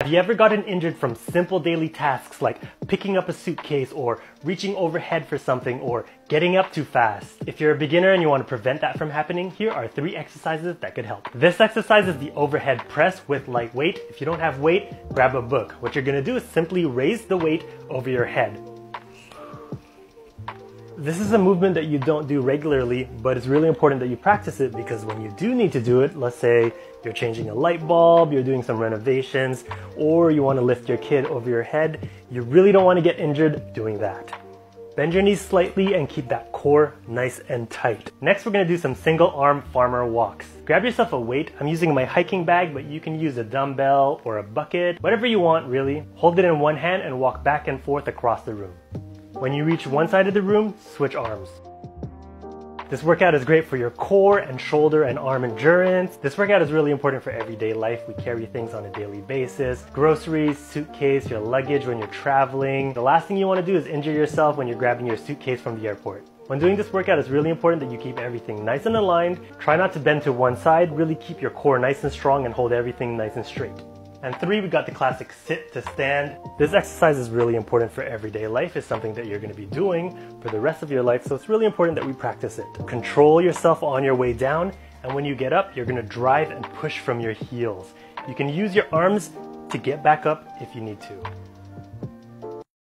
Have you ever gotten injured from simple daily tasks like picking up a suitcase or reaching overhead for something or getting up too fast? If you're a beginner and you want to prevent that from happening, here are 3 exercises that could help. This exercise is the overhead press with light weight. If you don't have weight, grab a book. What you're going to do is simply raise the weight over your head. This is a movement that you don't do regularly, but it's really important that you practice it because when you do need to do it, let's say you're changing a light bulb, you're doing some renovations, or you want to lift your kid over your head, you really don't want to get injured doing that. Bend your knees slightly and keep that core nice and tight. Next, we're going to do some single arm farmer walks. Grab yourself a weight. I'm using my hiking bag, but you can use a dumbbell or a bucket, whatever you want really. Hold it in one hand and walk back and forth across the room. When you reach one side of the room, switch arms. This workout is great for your core and shoulder and arm endurance. This workout is really important for everyday life. We carry things on a daily basis. Groceries, suitcase, your luggage when you're traveling. The last thing you want to do is injure yourself when you're grabbing your suitcase from the airport. When doing this workout, it's really important that you keep everything nice and aligned. Try not to bend to one side. Really keep your core nice and strong and hold everything nice and straight. And 3, we got the classic sit to stand. This exercise is really important for everyday life. It's something that you're going to be doing for the rest of your life, so it's really important that we practice it. Control yourself on your way down, and when you get up, you're going to drive and push from your heels. You can use your arms to get back up if you need to.